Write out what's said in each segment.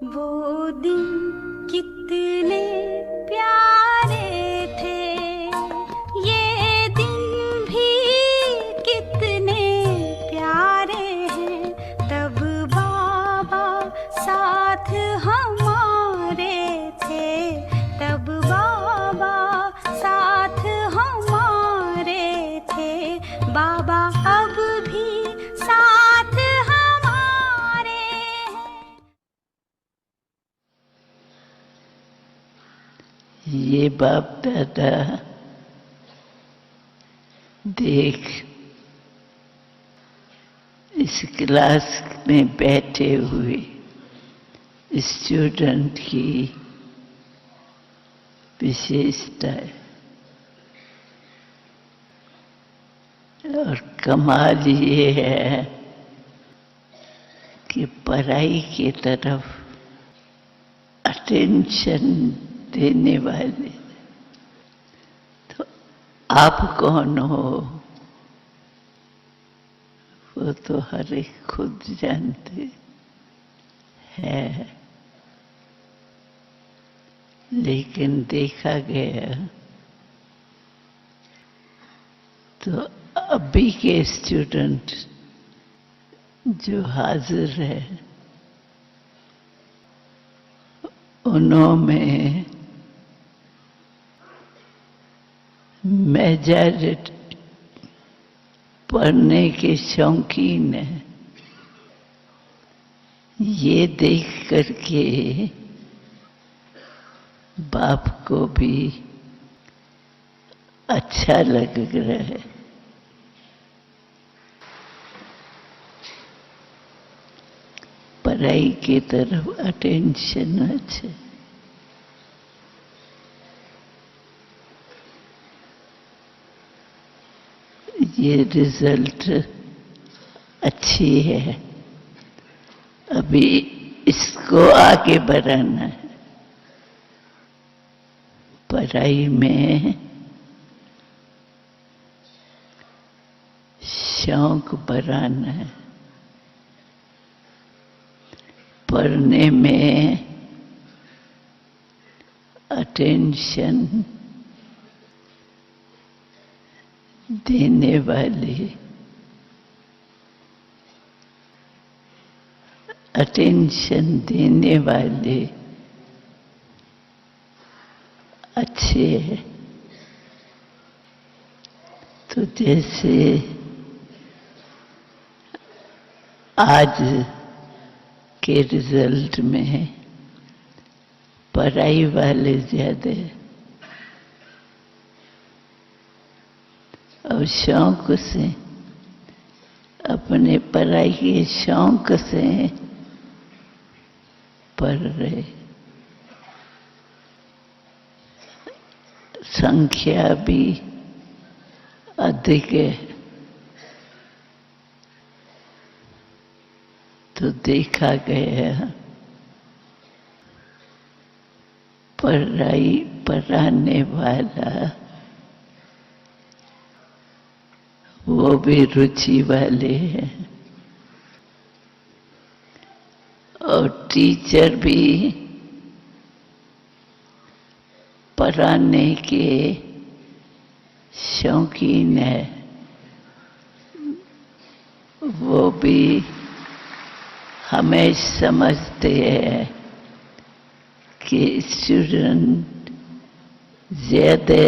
वो दिन कितने प्यारे थे, ये दिन भी कितने प्यारे हैं। तब बाबा साथ हमारे थे, तब बाबा साथ हमारे थे। बाबा अब भी साथ हमारे हैं। ये बाप दादा देख इस क्लास में बैठे हुए स्टूडेंट की विशेषता है। और कमाल ये है कि पढ़ाई की तरफ अटेंशन देने वाले। तो आप कौन हो वो तो हर एक खुद जानते हैं, लेकिन देखा गया तो अभी के स्टूडेंट जो हाजिर है उन्होंने मेजॉरिटी पढ़ने के शौकीन है। ये देख करके बाप को भी अच्छा लग रहा है। पढ़ाई की तरफ अटेंशन अच्छा। ये रिजल्ट अच्छी है, अभी इसको आगे बढ़ाना है। पढ़ाई में शौक बढ़ाना है, पढ़ने में अटेंशन देने वाले, अटेंशन देने वाले अच्छे हैं। तो जैसे आज के रिजल्ट में पढ़ाई वाले ज्यादा और शौक से, अपने पढ़ाई के शौक से पढ़ रहे। संख्या भी अधिक है। तो देखा गया पढ़ाई पढ़ाने वाला वो भी रुचि वाले हैं और टीचर भी पढ़ाने के शौकीन है। वो भी हमें समझते हैं कि स्टूडेंट ज्यादा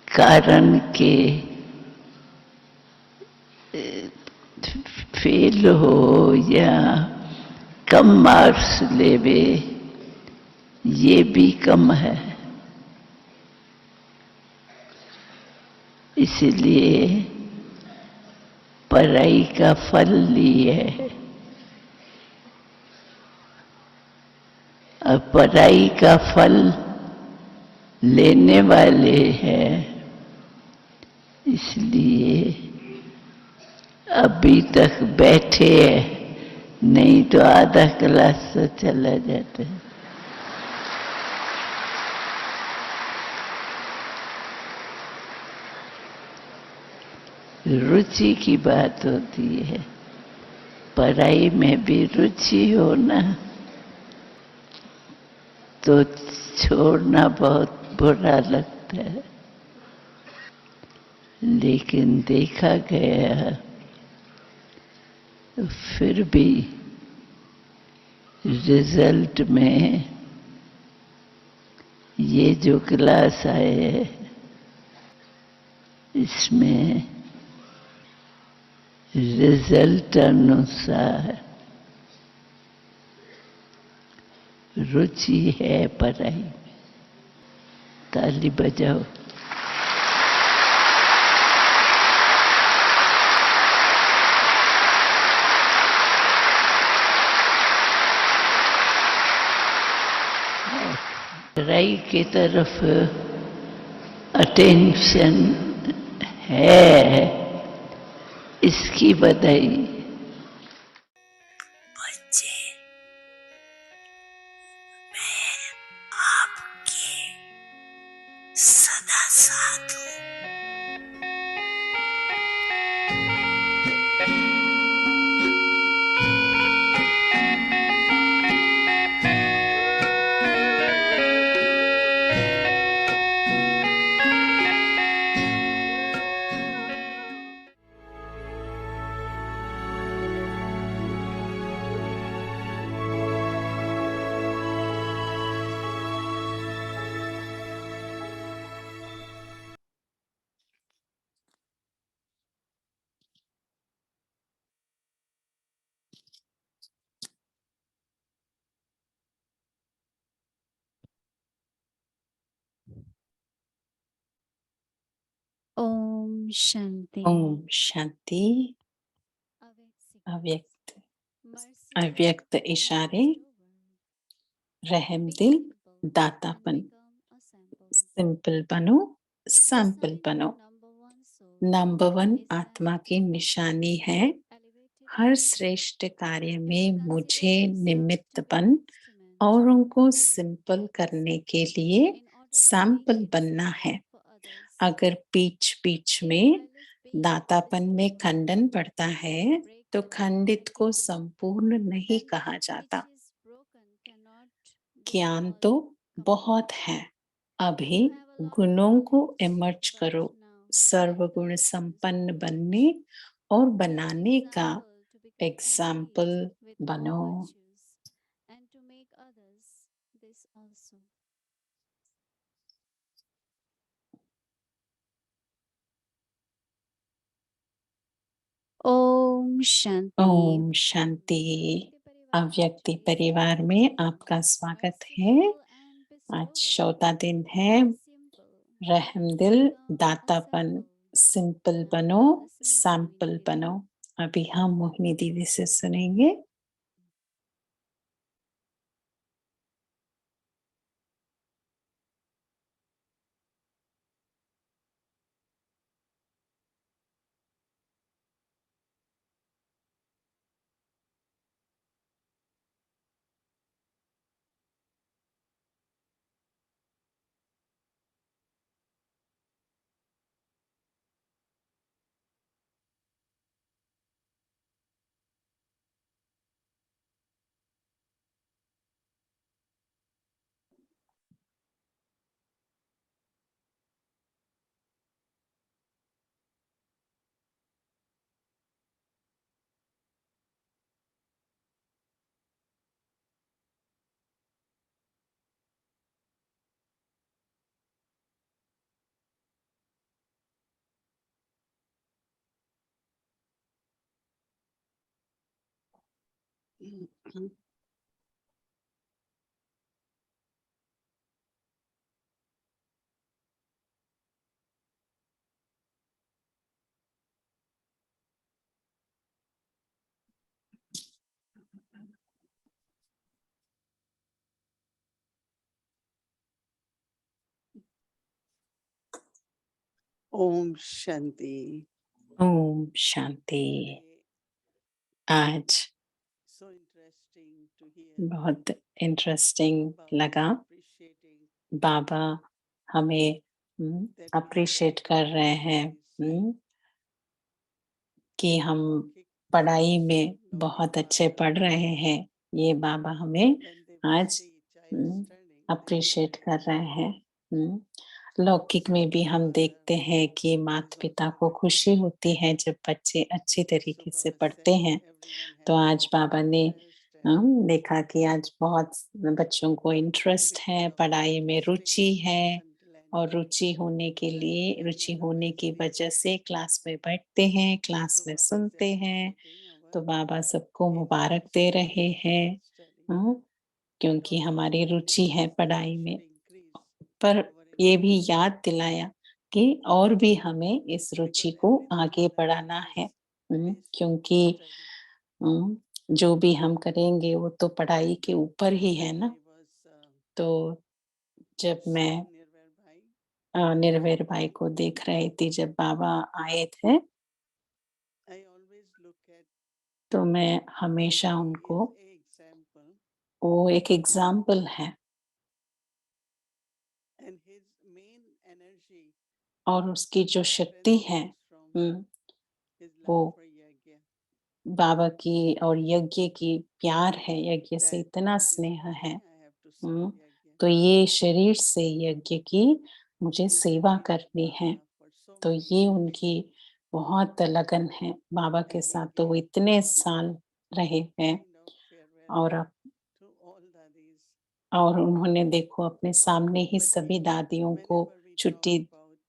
कारण के फेल हो या कम मार्क्स लेवे, ये भी कम है। इसलिए पढ़ाई का फल लिए है। और पढ़ाई का फल लेने वाले हैं, इसलिए अभी तक बैठे हैं, नहीं तो आधा क्लास तो चला जाता है। रुचि की बात होती है, पढ़ाई में भी रुचि हो ना तो छोड़ना बहुत बुरा लगता है, लेकिन देखा गया फिर भी रिजल्ट में ये जो क्लास आए है इसमें रिजल्ट अनुसार रुचि है पढ़ाई में। ताली बजाओ। पढ़ाई की तरफ अटेंशन है, इसकी बधाई। बच्चे, मैं आपके सदा साथ हूँ। ओम शांति। ओम शांति। अव्यक्त अव्यक्त इशारे, रहम दिल, दातापन। सिंपल बनो, सैंपल बनो। नंबर 1 आत्मा की निशानी है। हर श्रेष्ठ कार्य में मुझे निमित्त बन औरों को सिंपल करने के लिए सैंपल बनना है। अगर बीच बीच में दातापन में खंडन पड़ता है तो खंडित को संपूर्ण नहीं कहा जाता। ज्ञान तो बहुत है, अभी गुणों को इमर्ज करो, सर्वगुण संपन्न बनने और बनाने का एग्जाम्पल बनो। ओम शांति। ओम शांति। अव्यक्ति परिवार में आपका स्वागत है। आज 14 दिन है। रहम दिल, दातापन, सिंपल बनो, सैंपल बनो। अभी हम मोहिनी दीदी से सुनेंगे। ओम शांति। ओम शांति। आज बहुत इंटरेस्टिंग लगा। बाबा हमें अप्रिशिएट कर रहे हैं कि हम पढ़ाई में बहुत अच्छे पढ़ रहे हैं, ये बाबा हमें आज अप्रिशिएट कर रहे हैं। लौकिक में भी हम देखते हैं कि माता-पिता को खुशी होती है जब बच्चे अच्छी तरीके से पढ़ते हैं। तो आज बाबा ने देखा कि आज बहुत बच्चों को इंटरेस्ट है, पढ़ाई में रुचि है और रुचि होने की वजह से क्लास में बैठते हैं, क्लास में सुनते हैं। तो बाबा सबको मुबारक दे रहे हैं, क्योंकि हमारी रुचि है पढ़ाई में। पर ये भी याद दिलाया कि और भी हमें इस रुचि को आगे बढ़ाना है, क्योंकि जो भी हम करेंगे वो तो पढ़ाई के ऊपर ही है ना। तो जब मैं निर्भय भाई को देख रही थी जब बाबा आए थे, तो मैं हमेशा उनको वो एक एग्ज़ाम्पल है और उसकी जो शक्ति है, वो बाबा की और यज्ञ की प्यार है, यज्ञ से इतना स्नेह है। तो ये शरीर से यज्ञ की मुझे सेवा करनी है, तो ये उनकी बहुत लगन है बाबा के साथ, तो वो इतने साल रहे हैं और उन्होंने देखो अपने सामने ही सभी दादियों को छुट्टी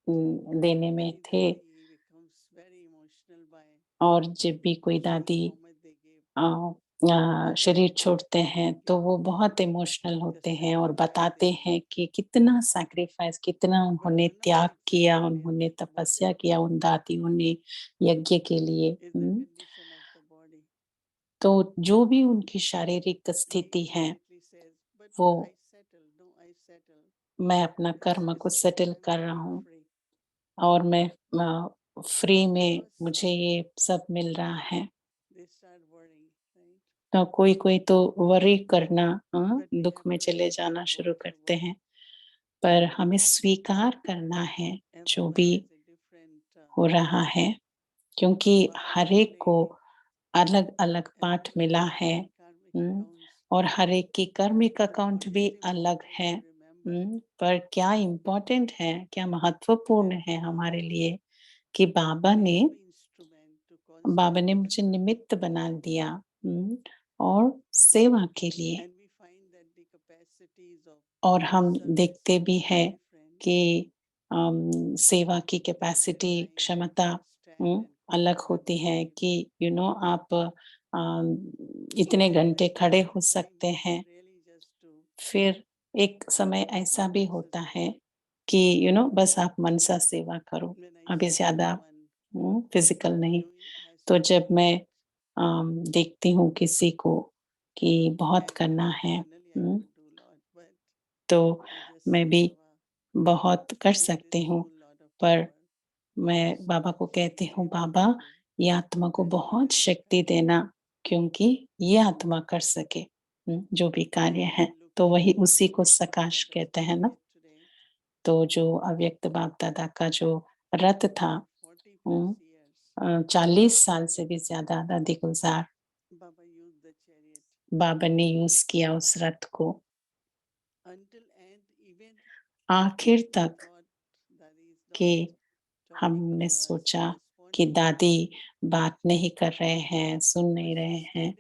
देने में थे और जब भी कोई दादी अ शरीर छोड़ते हैं, तो वो बहुत इमोशनल होते हैं और बताते हैं कि कितना सैक्रिफाइस, कितना उन्होंने त्याग किया, उन्होंने तपस्या किया उन दादियों ने यज्ञ के लिए। तो जो भी उनकी शारीरिक स्थिति है, वो मैं अपना कर्म को सेटल कर रहा हूँ और मैं फ्री में मुझे ये सब मिल रहा है। तो कोई-कोई तो वरी करना, दुःख में चले जाना शुरू करते हैं, पर हमें स्वीकार करना है जो भी हो रहा है, क्योंकि हर एक को अलग-अलग पाठ मिला है, और हर एक की कर्मिक अकाउंट भी अलग है, पर क्या इम्पोर्टेंट है, क्या महत्वपूर्ण है हमारे लिए कि बाबा ने मुझे निमित्त बना दिया, और सेवा के लिए। और हम देखते भी हैं कि सेवा की कैपेसिटी, क्षमता अलग होती है कि आप इतने घंटे खड़े हो सकते हैं। फिर एक समय ऐसा भी होता है कि बस आप मनसा सेवा करो, अभी ज़्यादा फिज़िकल नहीं। तो जब मैं देखती हूँ किसी को कि बहुत करना है, तो मैं भी बहुत कर सकती हूँ, पर मैं बाबा को कहती हूँ, "बाबा, ये आत्मा को बहुत शक्ति देना, क्योंकि ये आत्मा कर सके, जो भी कार्य है।" तो वही उसी को सकाश कहते हैं ना। तो जो अव्यक्त बाप-दादा का जो रथ था, 40 साल से भी ज़्यादा दादी गुज़ार बाबा ने यूज़ किया उस रथ को। आखिर तक कि हमने सोचा कि दादी बात नहीं कर रहे हैं, सुन नहीं रहे हैं,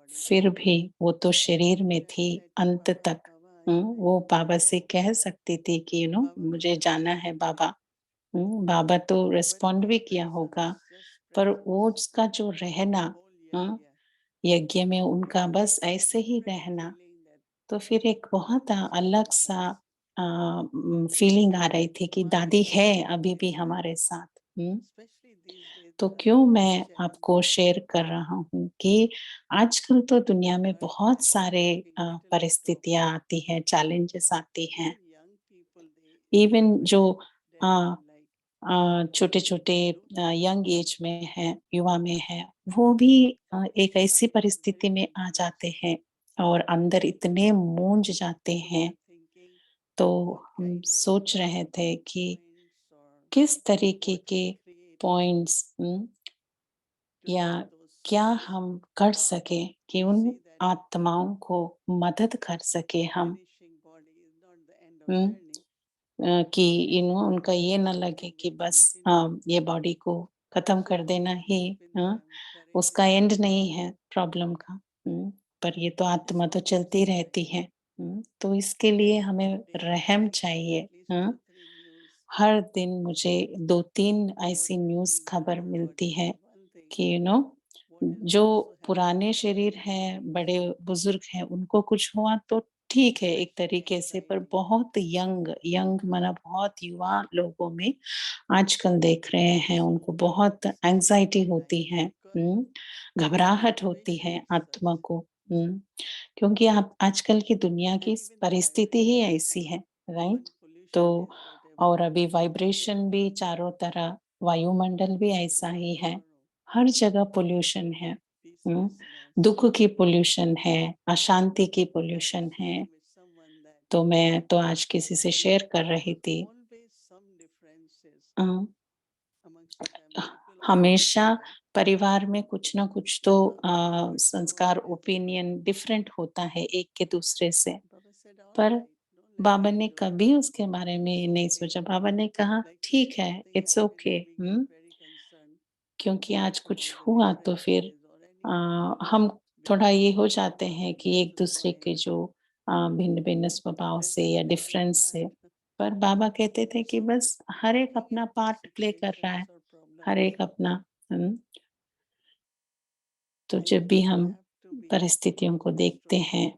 फिर भी वो तो शरीर में थी अंत तक। वो बाबा से कह सकती थी कि मुझे जाना है बाबा। बाबा तो रिस्पॉन्ड भी किया होगा, पर वो उसका जो रहना, यज्ञ में उनका बस ऐसे ही रहना, तो फिर एक बहुत अलग-सा फीलिंग आ रही थी कि दादी है अभी भी हमारे साथ। तो क्यों मैं आपको शेयर कर रहा हूँ कि आजकल तो दुनिया में बहुत सारे परिस्थितियाँ आती हैं, चैलेंजेस आती हैं। इवन जो अ छोटे-छोटे यंग एज में हैं, युवा में हैं, वो भी एक ऐसी परिस्थिति में आ जाते हैं और अंदर इतने मूंझ जाते हैं। तो हम सोच रहे थे कि किस तरीके के पॉइंट्स या क्या हम कर सके कि उन आत्माओं को मदद कर सके हम, हुँ? कि उनका ये ना लगे कि बस ये बॉडी को खत्म कर देना ही उसका एंड नहीं है प्रॉब्लम का। पर ये तो आत्मा तो चलती रहती है। तो इसके लिए हमें रहम चाहिए। हर दिन मुझे 2-3 ऐसी न्यूज़ खबर मिलती है कि जो पुराने शरीर हैं, बड़े-बुज़ुर्ग हैं, उनको कुछ हुआ तो ठीक है एक तरीके से, पर बहुत यंग यंग माना बहुत युवा लोगों में आजकल देख रहे हैं, उनको बहुत एंग्ज़ायटी होती है, घबराहट होती है आत्मा को, क्योंकि आप आजकल की दुनिया की परिस्थिति ही ऐसी है, राइट? तो और अभी वाइब्रेशन भी चारों तरफ, वायुमंडल भी ऐसा ही है, हर जगह पॉल्यूशन है, हुँ? दुःख की पॉल्यूशन है, अशांति की पॉल्यूशन है। तो मैं तो आज किसी से शेयर कर रही थी अ, हमेशा परिवार में कुछ ना कुछ तो संस्कार, ओपिनियन डिफरेंट होता है एक के दूसरे से। पर बाबा ने कभी उसके बारे में नहीं सोचा। बाबा ने कहा, "ठीक है, इट्स ओके।" क्योंकि आज कुछ हुआ तो फिर अ, हम थोड़ा ये हो जाते हैं कि एक-दूसरे के जो भिन्न-भिन्न स्वभाव से या डिफरेंस से, पर बाबा कहते थे कि बस हर एक अपना पार्ट प्ले कर रहा है, हर एक अपना हुँ, तो जब भी हम परिस्थितियों को देखते हैं,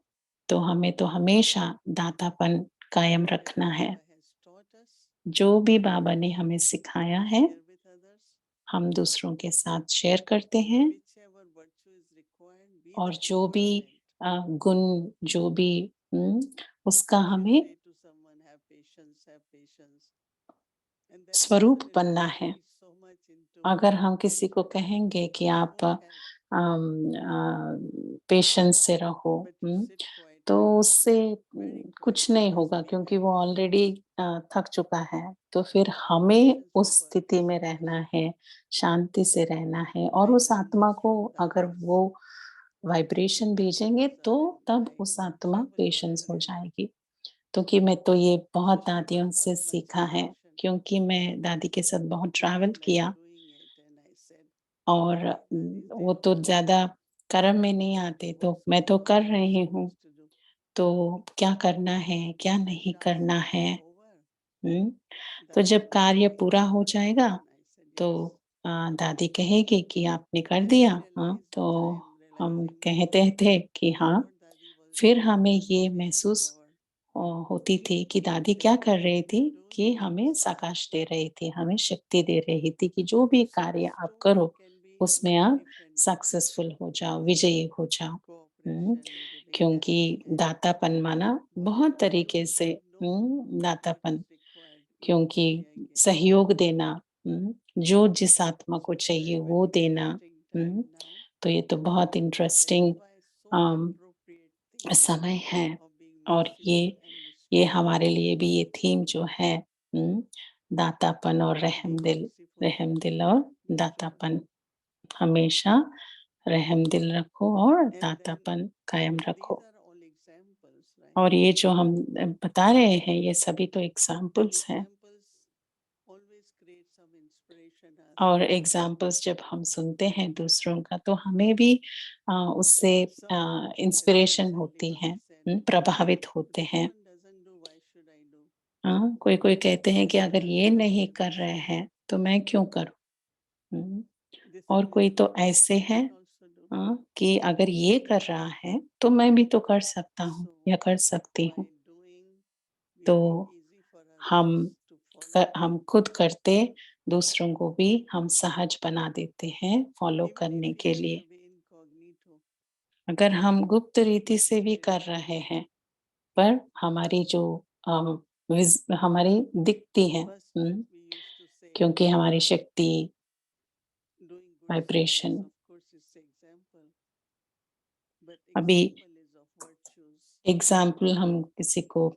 तो हमें तो हमेशा दातापन कायम रखना है। जो भी बाबा ने हमें सिखाया है, हम दूसरों के साथ शेयर करते हैं और जो भी गुण जो भी उसका हमें स्वरूप बनना है। अगर हम किसी को कहेंगे कि आप पेशेंस से रहो, तो उससे कुछ नहीं होगा क्योंकि वो ऑलरेडी थक चुका है। तो फिर हमें उस स्थिति में रहना है, शांति से रहना है और उस आत्मा को अगर वो वाइब्रेशन भेजेंगे तो तब उस आत्मा पेशेंस हो जाएगी। तो कि मैं तो ये बहुत दादियों से सीखा है क्योंकि मैं दादी के साथ बहुत ट्रैवल किया और वो तो ज़्यादा कर्म में नहीं आते, तो मैं तो कर रही हूँ, तो क्या करना है, क्या नहीं करना है, हुँ? तो जब कार्य पूरा हो जाएगा, तो दादी कहेगी कि आपने कर दिया? तो हम कहते थे कि हाँ, फिर हमें ये महसूस होती थी कि दादी क्या कर रही थी कि हमें साकाश दे रही थी, हमें शक्ति दे रही थी कि जो भी कार्य आप करो, उसमें आप सक्सेसफुल हो जाओ, विजयी हो जाओ। हुँ, क्योंकि दातापन माना बहुत तरीके से दातापन क्योंकि सहयोग देना, जो जिस आत्मा को चाहिए वो देना, हुँ, तो ये तो बहुत इंटरेस्टिंग अम, समय है और ये हमारे लिए भी ये थीम जो है दातापन और रहम दिल और दातापन हमेशा रहम दिल रखो और दातापन कायम रखो। और ये जो हम बता रहे हैं ये सभी तो एग्ज़ाम्पल्स हैं और एग्ज़ाम्पल्स जब हम सुनते हैं दूसरों का तो हमें भी उससे इंस्पिरेशन होती है, प्रभावित होते हैं। कोई-कोई कहते हैं कि अगर ये नहीं कर रहे हैं, तो मैं क्यों करूँ? हुँ, और कोई तो ऐसे हैं कि अगर ये कर रहा है, तो मैं भी तो कर सकता हूँ या कर सकती हूँ। तो हम हम खुद करते, दूसरों को भी हम सहज बना देते हैं फ़ॉलो करने के लिए। अगर हम गुप्त रीति से भी कर रहे हैं, पर हमारी जो अ, हमारी दिखती है, क्योंकि हमारी शक्ति, वाइब्रेशन अभी एग्ज़ाम्पल हम किसी को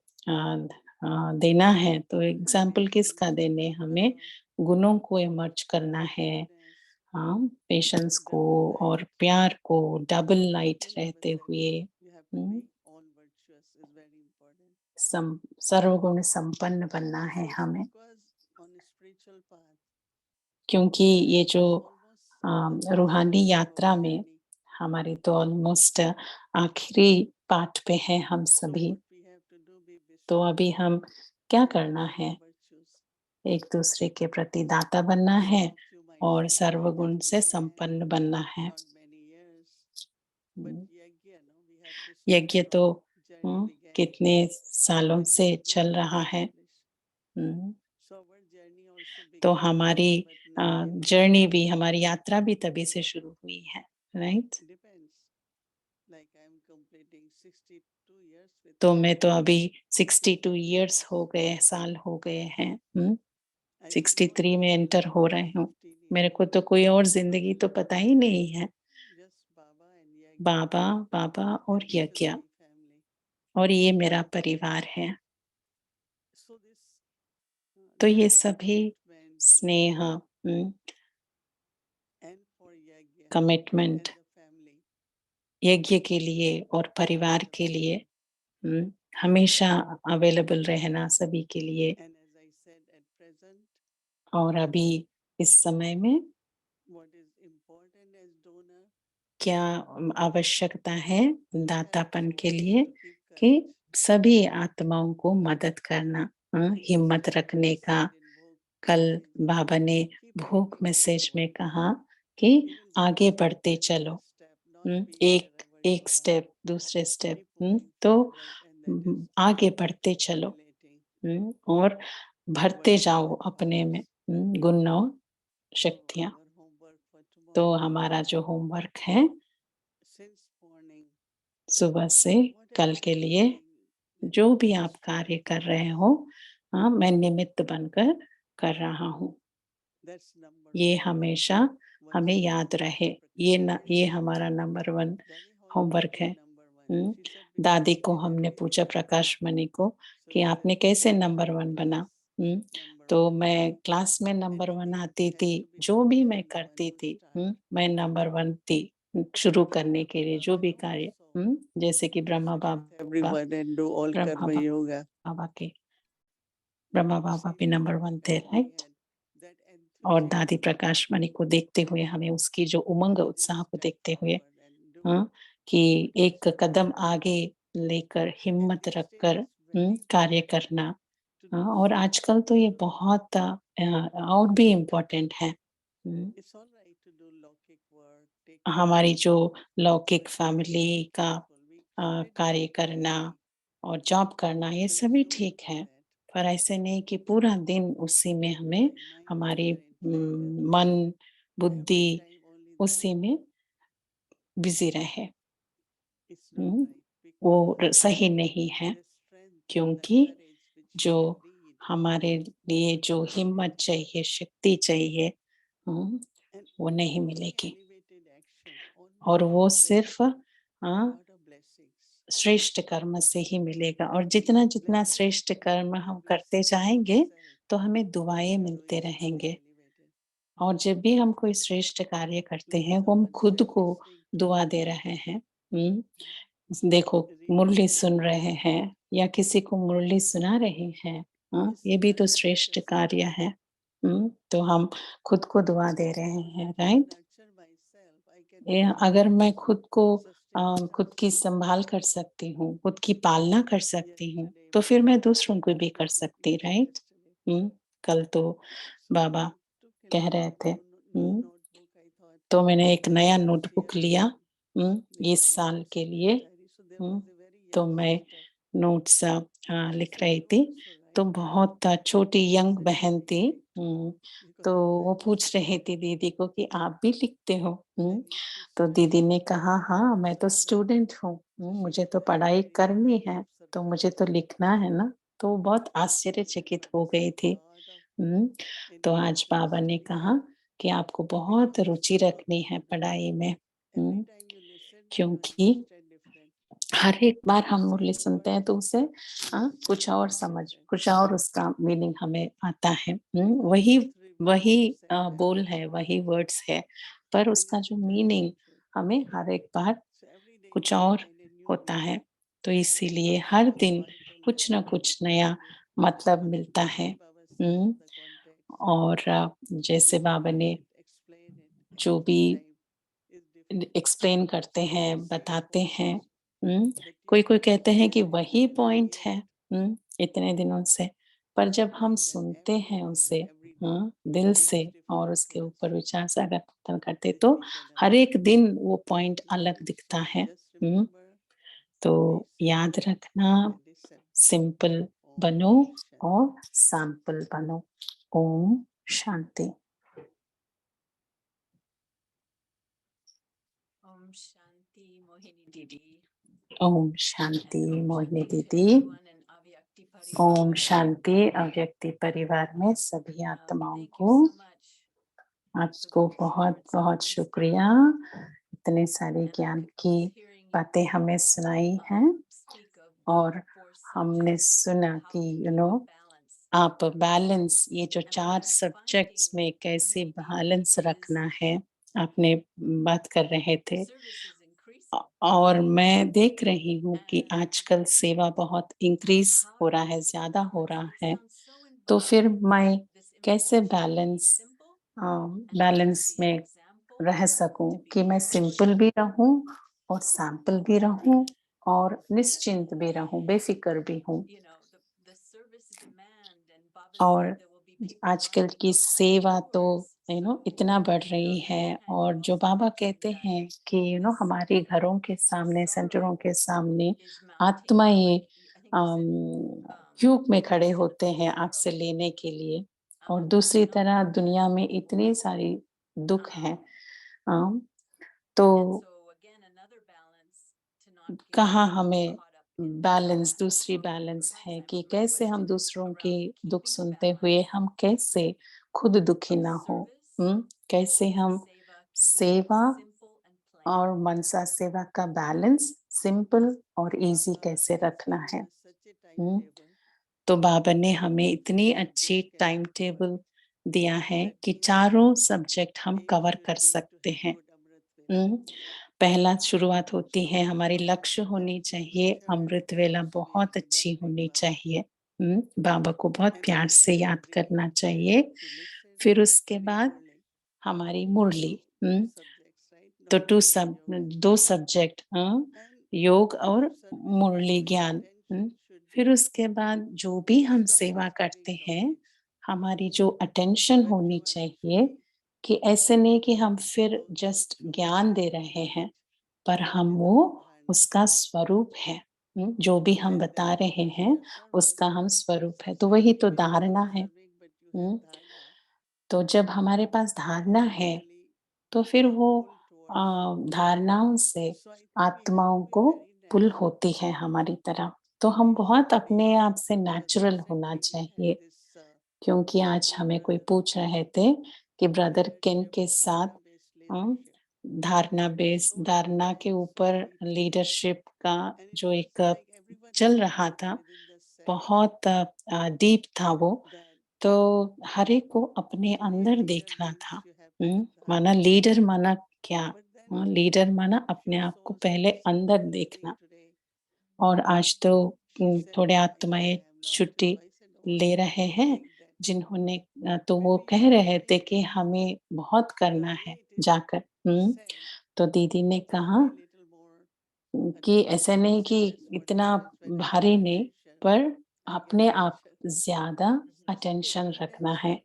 देना है, तो एग्ज़ाम्पल किसका देने हमें? गुणों को इमर्ज करना है, हाँ, पेशेंस को और प्यार को डबल लाइट रहते हुए सर्वगुण संपन्न बनना है हमें, क्योंकि ये जो रूहानी यात्रा में हमारी तो ऑलमोस्ट आखिरी पार्ट पे हैं हम सभी। तो अभी हम क्या करना है? एक दूसरे के प्रति दाता बनना है और सर्वगुण से संपन्न बनना है। यज्ञ तो कितने सालों से चल रहा है। तो हमारी जर्नी भी, हमारी यात्रा भी तभी से शुरू हुई है, राइट? तो मैं तो अभी 62 इयर्स हो गए, साल हो गए हैं। 63 में एंटर हो रहे हूँ। मेरे को तो कोई और जिंदगी तो पता ही नहीं है। बाबा, बाबा और यज्ञ, और ये मेरा परिवार है। तो ये सभी स्नेह, कमिटमेंट यज्ञ के लिए और परिवार के लिए हमेशा अवेलेबल रहना सभी के लिए। और अभी इस समय में क्या आवश्यकता है दातापन के लिए, कि सभी आत्माओं को मदद करना, हिम्मत रखने का। कल बाबा ने भोग मैसेज में कहा कि आगे बढ़ते चलो, एक एक स्टेप, दूसरे स्टेप, तो आगे बढ़ते चलो, और भरते जाओ अपने में गुण और शक्तियाँ। तो हमारा जो होमवर्क है सुबह से कल के लिए, जो भी आप कार्य कर रहे हो, मैं निमित्त बनकर कर रहा हूँ। ये हमेशा हमें याद रहे। ये हमारा नंबर 1 होमवर्क है। दादी को हमने पूछा, प्रकाश मणि को, कि आपने कैसे नंबर 1 बना? तो मैं क्लास में नंबर 1 आती थी, जो भी मैं करती थी, मैं नंबर 1 थी शुरू करने के लिए, जो भी कार्य, जैसे कि ब्रह्मा बाबा भी नंबर 1 थे, राइट? और दादी प्रकाश मणि को देखते हुए, हमें उसकी जो उमंग उत्साह को देखते हुए, कि एक कदम आगे लेकर हिम्मत रखकर कार्य करना। और आजकल तो ये बहुत और भी इम्पोर्टेंट है। हमारी जो लौकिक फैमिली का कार्य करना और जॉब करना, ये सभी ठीक है, पर ऐसे नहीं कि पूरा दिन उसी में हमें हमारी मन, बुद्धि उसी में बिजी रहे। वो सही नहीं है, क्योंकि जो हमारे लिए जो हिम्मत चाहिए, शक्ति चाहिए, वो नहीं मिलेगी। और वो सिर्फ श्रेष्ठ कर्म से ही मिलेगा। और जितना जितना श्रेष्ठ कर्म हम करते जाएंगे, तो हमें दुआएं मिलते रहेंगे। और जब भी हम कोई श्रेष्ठ कार्य करते हैं, वो हम खुद को दुआ दे रहे हैं। देखो, मुरली सुन रहे हैं या किसी को मुरली सुना रहे हैं, ये भी तो श्रेष्ठ कार्य है। तो हम खुद को दुआ दे रहे हैं, राइट? अगर मैं खुद को खुद की संभाल कर सकती हूँ, खुद की पालना कर सकती हूँ, तो फिर मैं दूसरों को भी कर सकती, राइट? कल तो बाबा कह रहे थे, तो मैंने एक नया नोटबुक लिया इस साल के लिए। तो मैं नोट्स लिख रही थी। तो बहुत छोटी यंग बहन थी, तो वो पूछ रही थी दीदी को कि आप भी लिखते हो? तो दीदी ने कहा, हाँ, मैं तो स्टूडेंट हूँ, मुझे तो पढ़ाई करनी है, तो मुझे तो लिखना है ना। तो बहुत आश्चर्यचकित हो गई थी। तो आज बाबा ने कहा कि आपको बहुत रुचि रखनी है पढ़ाई में, क्योंकि हर एक बार हम मुरली सुनते हैं तो उसे कुछ और उसका मीनिंग हमें आता है। वही वही बोल है, वही वर्ड्स है, पर उसका जो मीनिंग हमें हर एक बार कुछ और होता है। तो इसीलिए हर दिन कुछ न कुछ नया मतलब मिलता है। हुँ, और जैसे बाबा ने जो भी एक्सप्लेन करते हैं, बताते हैं, हुँ, कोई-कोई कहते हैं कि वही पॉइंट है, इतने दिनों से, पर जब हम सुनते हैं उसे, दिल से और उसके ऊपर विचार सागर मंथन करते, तो हर एक दिन वो पॉइंट अलग दिखता है। तो याद रखना, सिंपल बनो और सैंपल बनो। ओम शांति। ओम शांति मोहिनी दीदी। ओम शांति मोहिनी शांति to दीदी। everyone in Avyakti परिवार ओम में। शांति अव्यक्ति परिवार में सभी आत्माओं Thank you को so much for आपको these बहुत words of बहुत wisdom. शुक्रिया, इतने सारे And ज्ञान I की was hearing बातें you हमें सुनाई हैं, speak of the और four हमने subjects सुना and how कि you you keep no a balance. आप बैलेंस, ये जो And what 4 I'm subjects finding, में कैसे Mohinity Didi, बैलेंस is रखना है, आपने बात कर रहे थे। service is increasing. और मैं देख रही हूँ कि And आजकल सेवा बहुत इंक्रीज़ how हो do रहा I है, keep a ज़्यादा हो balance? रहा It है। sounds so तो फिर inviting, मैं this कैसे invitation to be balance simple and to balance be an में example, रह सकूँ to be कि मैं fearless. सिंपल भी रहूँ और सैंपल भी रहूँ और निश्चिंत भी रहूँ, बेफ़िक्र भी हूँ। You know, the service demand, and Baba और said there will be people आजकल lining की outside सेवा तो doors. So, इतना बढ़ रही on the है, one hand, और you're जो also बाबा talking कहते that हैं कि this हमारे घरों के सामने, sorrow सेंटरों के सामने is mounting. आत्माएँ Like I think you said, cube में खड़े this होते हैं sorrow, आपसे लेने के लिए, और दूसरी not तरह only दुनिया that, में इतनी सारी दुःख हैं। अम, and तो so again, another balance to not get कहाँ हमें caught up in balance, that. दूसरी So बैलेंस है perhaps कि my कैसे हम question दूसरों की around दुःख keeping सुनते हुए balance हम कैसे खुद दुखी of ना हो, service, कैसे हम seva, keeping it सेवा simple and plain. और मनसा सेवा का बैलेंस सिंपल और इजी कैसे रखना है। तो बाबा ने हमें इतनी अच्छी टाइम टेबल दिया है कि चारों सब्जेक्ट हम कवर कर सकते हैं। पहला शुरुआत होती है, हमारी लक्ष्य होनी चाहिए, अमृत वेला बहुत अच्छी होनी चाहिए। बाबा को बहुत प्यार से याद करना चाहिए। फिर उसके बाद हमारी मुरली, तो 2 सब्जेक्ट, योग और मुरली ज्ञान। फिर उसके बाद जो भी हम सेवा करते हैं, हमारी जो अटेंशन होनी चाहिए कि ऐसे नहीं कि हम फिर जस्ट ज्ञान दे रहे हैं, पर हम वो उसका स्वरूप है। जो भी हम बता रहे हैं, उसका हम स्वरूप है। तो वही तो धारणा है। हुँ, तो जब हमारे पास धारणा है, तो फिर वो अ, धारणाओं से आत्माओं को पुल होती है हमारी तरफ। तो हम बहुत अपने आप से नेचुरल होना चाहिए, क्योंकि आज हमें कोई पूछ रहे थे कि ब्रदर किन के साथ अ, धारणा के ऊपर लीडरशिप का जो एक चल रहा था, बहुत डीप था वो। तो हर एक को अपने अंदर देखना था। माना लीडर माना क्या? लीडर माना अपने आप को पहले अंदर देखना। और आज तो थोड़े आत्माएँ छुट्टी ले रहे हैं, जिन्होंने तो वो कह रहे थे कि हमें बहुत करना है जाकर। तो दीदी ने कहा कि ऐसा नहीं कि इतना भारी नहीं, पर अपने आप ज़्यादा अटेंशन रखना है,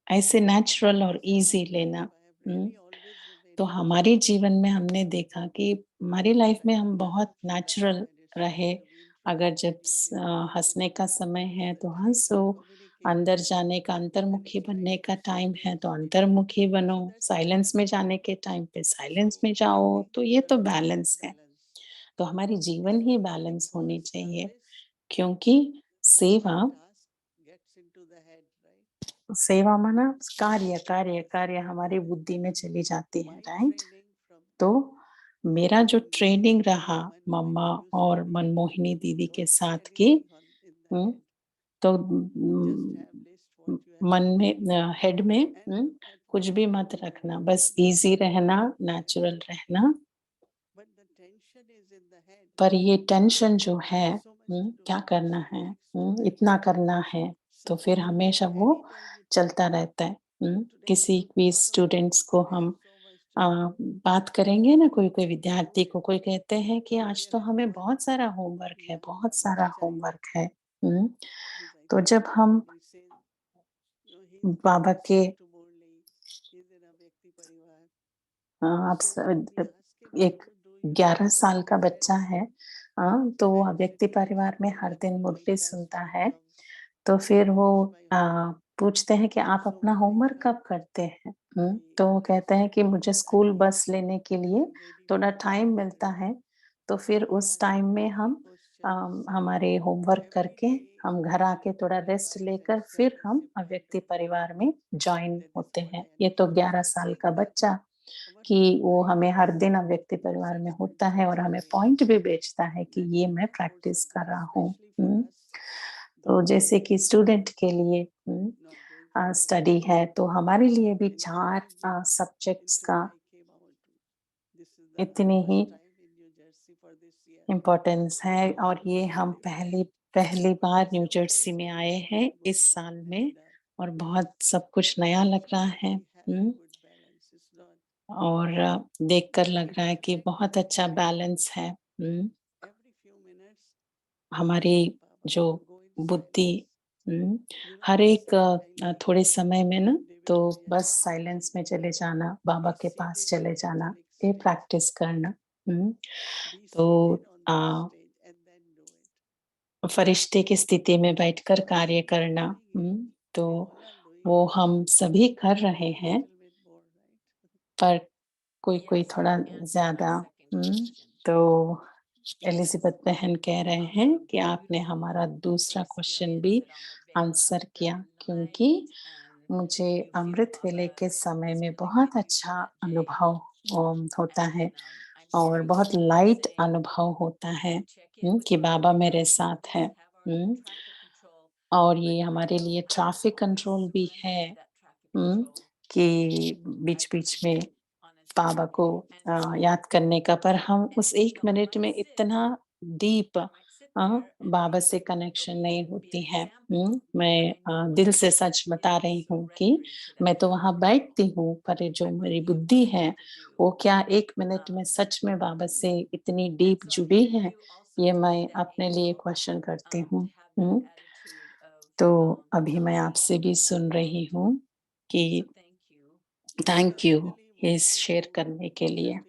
ऐसे नेचुरल और ईज़ी लेना। हुँ, तो हमारे जीवन में हमने देखा कि हमारी लाइफ में हम बहुत नेचुरल रहे। अगर जब हँसने का समय है तो हँसो, अंदर जाने का, अंतर्मुखी बनने का टाइम है तो अंतर्मुखी बनो, साइलेंस में जाने के टाइम पे साइलेंस में जाओ, तो ये तो बैलेंस है। तो हमारी जीवन ही बैलेंस होनी चाहिए, क्योंकि सेवा सेवा माना कार्य, कार्य, कार्य हमारी बुद्धि में चली जाती है, राइट? तो मेरा जो ट्रेनिंग रहा मम्मा और मनमोहिनी दीदी के साथ की, हुँ, तो मन में हेड में कुछ भी मत रखना, बस ईज़ी रहना, नेचुरल रहना। पर ये टेंशन जो है, क्या करना है, इतना करना है, तो फिर हमेशा वो चलता रहता है। किसी भी स्टूडेंट्स को हम अ, बात करेंगे ना, कोई-कोई विद्यार्थी को कोई कहते हैं कि आज तो हमें बहुत सारा होमवर्क है, बहुत सारा होमवर्क है। हुँ, तो जब हम बाबा के आप एक 11 साल का बच्चा है, तो वो व्यक्ति परिवार में हर दिन मुरली सुनता है, तो फिर वो अ, पूछते हैं कि आप अपना होमवर्क कब करते हैं? तो वो कहते हैं कि मुझे स्कूल बस लेने के लिए थोड़ा टाइम मिलता है, तो फिर उस टाइम में हम हमारे होमवर्क करके हम घर आके थोड़ा रेस्ट लेकर फिर हम व्यक्ति परिवार में जॉइन होते हैं। ये तो 11 साल का बच्चा कि वो हमें हर दिन व्यक्ति परिवार में होता है और हमें पॉइंट भी भेजता है कि ये मैं प्रैक्टिस कर रहा हूँ। तो जैसे कि स्टूडेंट के लिए स्टडी है, तो हमारे लिए भी 4 सब्जेक्ट्स का इतनी ही इम्पोर्टेंस है और ये हम पहली पहली बार न्यू जर्सी में आए हैं इस साल में और बहुत सब कुछ नया लग रहा है। और देखकर लग रहा है कि बहुत अच्छा बैलेंस है। हमारी जो बुद्धि हर एक थोड़े समय में ना तो बस साइलेंस में चले जाना, बाबा के पास चले जाना, ये प्रैक्टिस करना। तो अ, फरिश्ते की स्थिति में बैठकर कार्य करना, तो वो हम सभी कर रहे हैं, पर कोई-कोई थोड़ा ज़्यादा। तो एलिज़ाबेथ बहन कह रहे हैं कि आपने हमारा दूसरा क्वेश्चन भी आंसर किया क्योंकि मुझे अमृत वेले के समय में बहुत अच्छा अनुभव होता है और बहुत लाइट अनुभव होता है, कि बाबा मेरे साथ है। और ये हमारे लिए ट्रैफिक कंट्रोल भी है, कि बीच-बीच में बाबा को याद करने का, पर हम उस 1 मिनट में इतना डीप बाबा से कनेक्शन नहीं होती है। मैं दिल से सच बता रही हूँ कि मैं तो वहाँ बैठती हूँ, पर ये जो मेरी बुद्धि है, वो क्या 1 मिनट में सच में बाबा से इतनी डीप जुड़ी है, ये मैं अपने लिए क्वेश्चन करती हूँ। हुँ, तो अभी मैं आपसे भी सुन रही हूँ कि थैंक यू ये शेयर करने के लिए।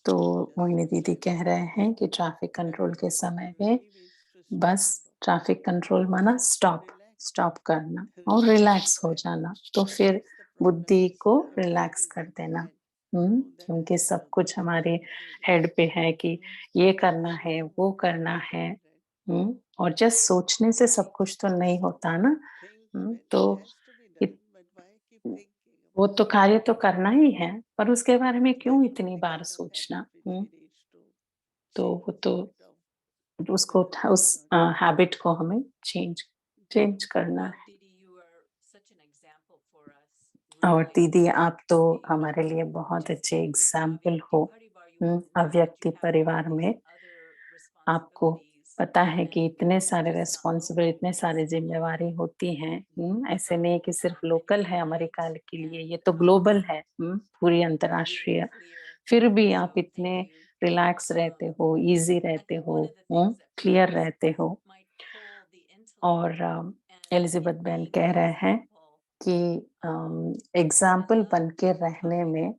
तो मोहिनी दीदी कह रहे हैं कि ट्रैफिक कंट्रोल के समय में बस ट्रैफिक कंट्रोल माना स्टॉप, स्टॉप करना और रिलैक्स हो जाना। तो फिर बुद्धि को रिलैक्स कर देना। क्योंकि सब कुछ हमारे हेड पे है कि ये करना है, वो करना है। और जस्ट सोचने से सब कुछ तो नहीं होता ना। तो इत वो तो कार्य तो करना ही है, पर उसके बारे में क्यों इतनी बार सोचना? तो वो तो उसको उस हैबिट को हमें चेंज चेंज करना है। और दीदी आप तो हमारे लिए बहुत अच्छे एग्ज़ाम्पल हो। अव्यक्ति परिवार में आपको पता है कि इतने सारे रिस्पॉन्सिबल, इतने सारी ज़िम्मेवारी होती हैं। ऐसे नहीं कि सिर्फ़ लोकल है अमेरिका के लिए, ये तो ग्लोबल है, पूरी अंतर्राष्ट्रीय। फिर भी आप इतने रिलैक्स रहते हो, ईज़ी रहते हो, क्लियर रहते हो। और एलिज़ाबेथ बेन कह रहे हैं कि एग्ज़ाम्पल बन के रहने में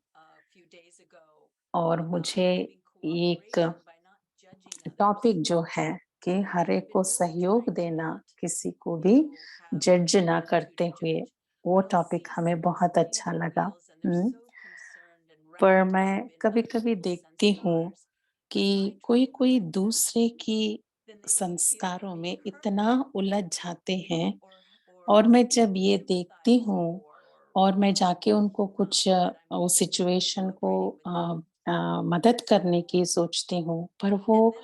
और मुझे एक टॉपिक जो है कि हर एक को सहयोग देना, किसी को भी जज ना करते हुए, वो टॉपिक हमें बहुत अच्छा लगा। हुँ, पर मैं कभी-कभी देखती हूँ कि कोई-कोई दूसरे की संस्कारों में इतना उलझ जाते हैं और मैं जब ये देखती हूँ और मैं जाके उनको कुछ उस सिचुएशन को मदद करने की सोचती हूँ, पर वो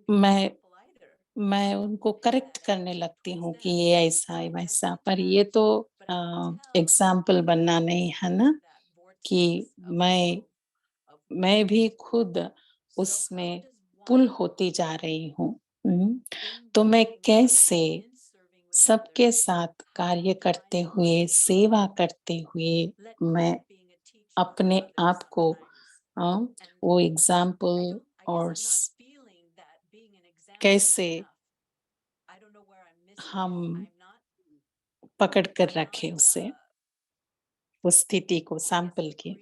मैं मैं उनको करेक्ट करने लगती हूँ कि ये ऐसा है वैसा, पर ये तो एग्जाम्पल बनना नहीं है ना कि मैं मैं भी खुद उसमें पुल होती जा रही हूँ। तो मैं कैसे सबके साथ कार्य करते हुए, सेवा करते हुए मैं अपने आप को अ, वो एग्जाम्पल और कैसे हम पकड़ कर रखे उसे, उस स्थिति को, सैंपल की।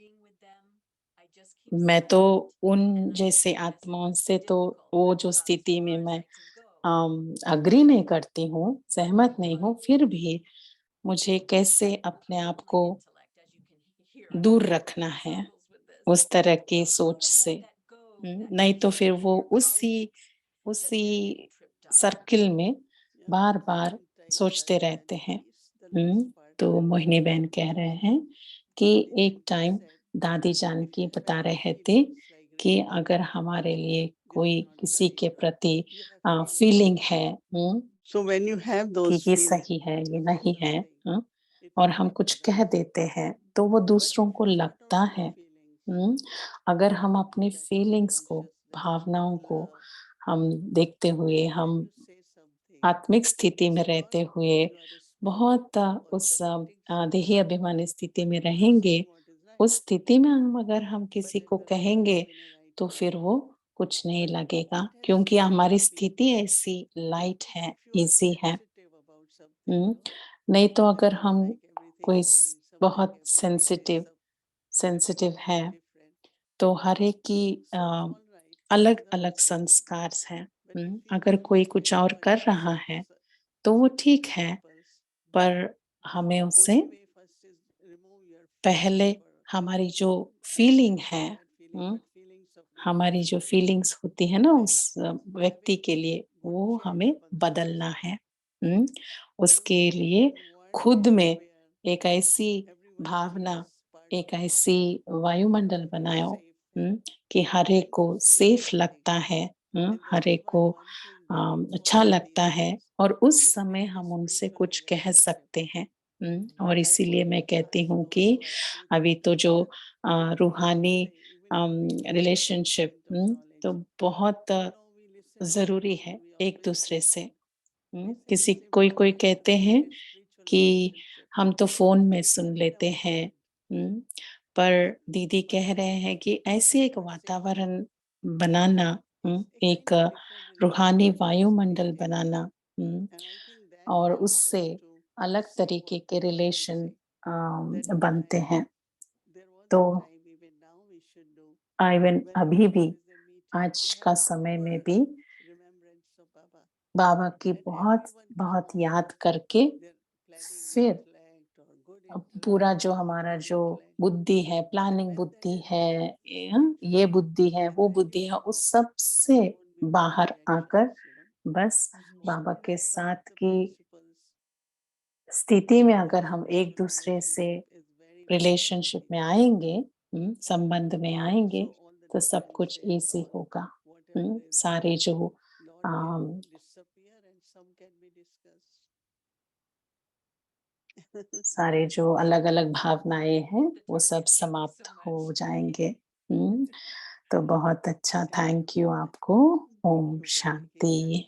मैं तो उन जैसे आत्माओं से तो वो जो स्थिति में मैं एग्री नहीं करती हूँ, सहमत नहीं हूँ, फिर भी मुझे कैसे अपने आप को दूर रखना है उस तरह की सोच से। नहीं तो फिर वो उसी उसी सर्किल में बार-बार सोचते रहते हैं। तो मोहिनी बहन कह रहे हैं कि एक टाइम दादी जान की बता रहे थे कि अगर हमारे लिए कोई किसी के प्रति फीलिंग है, So when you have कि those ये feelings, सही है, ये do नहीं है, nothing. It और will हम be कुछ कह irrelevant. देते हैं, तो वो But दूसरों को if you shut लगता off the है। feelings, अगर हम then अपनी that फीलिंग्स को, consciousness भावनाओं will को हम देखते हुए, try हम to say something. आत्मिक स्थिति में It's not रहते हुए you are बहुत responsible for उस correcting देही something, अभिमानी स्थिति में but रहेंगे, choosing what is right. उस स्थिति में हम अगर हम But किसी if को the feeling कहेंगे, is in a right तो way, फिर वो कुछ नहीं लगेगा, it has क्योंकि no हमारी weight. स्थिति ऐसी लाइट But है, if you are ईज़ी है। sensitive about something, हुँ, नहीं तो then अगर you हम like everything कोई moving, some like बहुत everything tense up, sensitive some है, like different. तो हर एक की So all right, अलग-अलग results differ. संस्कार हैं। But if we अगर have कोई a कुछ और कर universal रहा है, तो वो ठीक है, principles, पर हमें उससे only way first is remove your feelings पहले for हमारी जो not फीलिंग just है, bad feeling, hmm, but feelings of हमारी जो relationship फीलिंग्स होती है ना and उस व्यक्ति having के लिए, वो हमें charitable बदलना thoughts. है। उसके लिए In world खुद में where एक ऐसी everyone भावना, feels part एक of ऐसी वायुमंडल बनाओ, safe and कि हर एक को safe सेफ feeling, लगता है, and that हर is एक why को one thing that you अच्छा follow लगता these है, days और उस is समय very हम उनसे spiritual कुछ कह relationship. सकते हैं। और I इसीलिए मैं follow कहती those हूँ those कि who are अभी spiritual तो जो because they will रूहानी say even if we don't have that relationship point of knowledge, तो बहुत we listen to ज़रूरी people, है we एक always दूसरे से। be किसी sensitive to कोई-कोई that कहते हैं very spiritual कि relationship. हम तो फ़ोन में सुन Not in लेते our हैं। mind, पर दीदी but कह रहे हैं कि ऐसे एक but safely. वातावरण बनाना, It's एक very different in रूहानी relationships वायुमंडल speaking, banana, and I think that और helps उससे us to अलग see तरीके what के we want to relation see. That is बनते why हैं। there was तो a time even now we should do even अभी whenever भी, there is a meeting आज to का have समय में proper भी remembrance of Baba, बाबा की and बहुत everyone बहुत come याद करके their planning फिर intellect or good पूरा intellect जो or हमारा evil जो intellect, बुद्धि है, and प्लानिंग when that बुद्धि has है, gone, ये बुद्धि है, and वो when we बुद्धि है, stop, उस सब से there won't be bad बाहर आकर reactions. बस बाबा So के some of साथ the की principles स्थिति में of अगर हम एक दूसरे से relationship is very relationship necessary. में आएँगे, संबंध में आएँगे, So all the तो सब कुछ differences, ईज़ी all होगा। whatever is there, सारे जो lot can um, disappear and some can be discussed. सारे जो अलग-अलग भावनाएँ हैं, वो सब समाप्त हो जाएँगे। तो बहुत अच्छा, थैंक यू आपको। ओम Very शांति,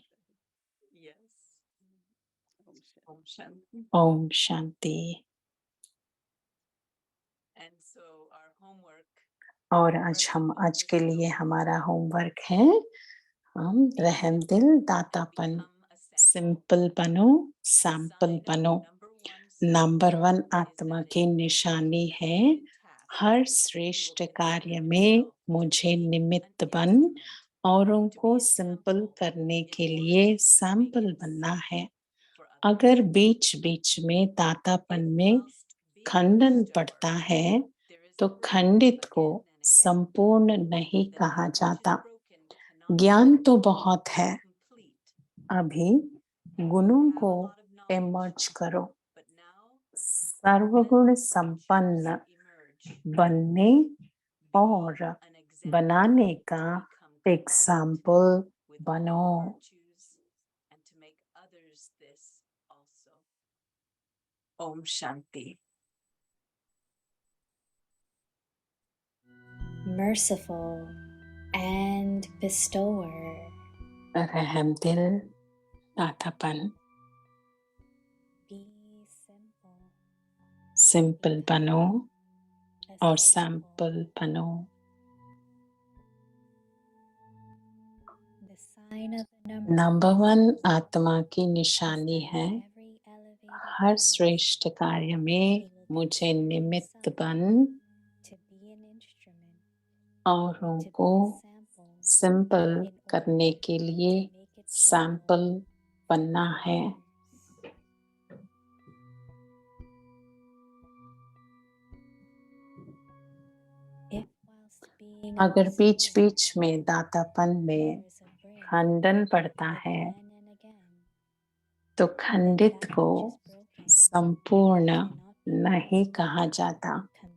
Om Shanti. ओम शांति। और आज के लिए हमारा होमवर्क है, हम रहम दिल, दातापन, सिंपल बनो, सैंपल बनो। नंबर 1 आत्मा की निशानी है, हर श्रेष्ठ कार्य में मुझे निमित्त बन, औरों को सिंपल करने के लिए सैंपल बनना है। अगर बीच-बीच में दातापन में खंडन पड़ता है, तो खंडित को संपूर्ण नहीं कहा जाता। ज्ञान तो बहुत है, अभी गुणों को इमर्ज करो। सर्वगुण संपन्न बनने और बनाने का एग्जाम्पल बनो। Om Shanti. merciful and bestower, रहमदिल, दातापन, be simple, simple बनो और a सैंपल बनो। the sign of the number number 1 आत्मा की निशानी is that है। in every elevated her task, श्रेष्ठ कार्य में he will मुझे continue निमित्त बन to be an instrument, औरों to को be a sample, simple in order करने के लिए to make it सैंपल बनना है। If whilst being a अगर बीच bestower, बीच में दातापन में there is a break, खंडन पड़ता है again and again, तो then खंडित that को which is broken संपूर्ण cannot be नहीं considered कहा जाता। complete.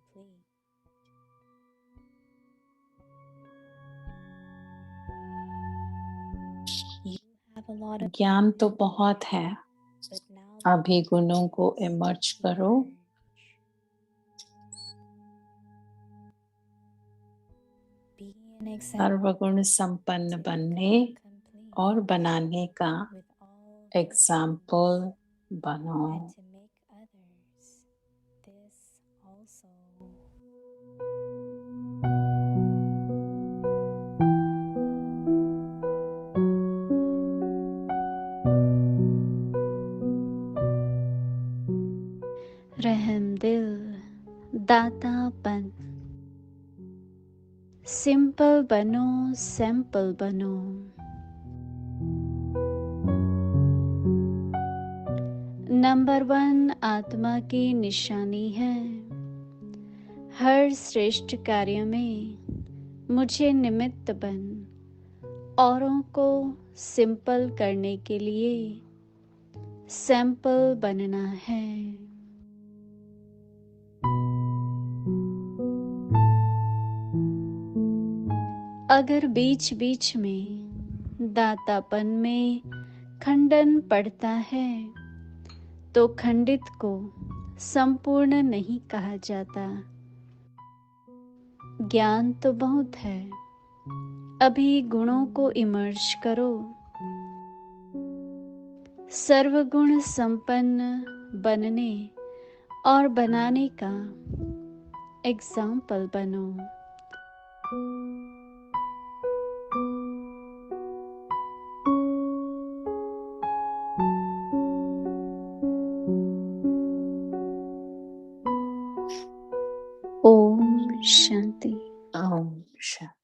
You have a lot of ज्ञान तो बहुत है, but now अभी गुणों को इमर्ज करो। be an example सर्वगुण संपन्न बनने complete और बनाने का with all एग्जाम्पल बनो। and to make others this also. रहमदिल, दातापन। सिंपल बनो, सैंपल बनो। नंबर 1 आत्मा की निशानी है। हर श्रेष्ठ कार्य में मुझे निमित्त बन औरों को सिंपल करने के लिए सैंपल बनना है। अगर बीच बीच में दातापन में खंडन पड़ता है तो खंडित को संपूर्ण नहीं कहा जाता। ज्ञान तो बहुत है, अभी गुणों को इमर्ज करो। सर्वगुण संपन्न बनने और बनाने का एग्जाम्पल बनो। ओम शांति। ओम शांति।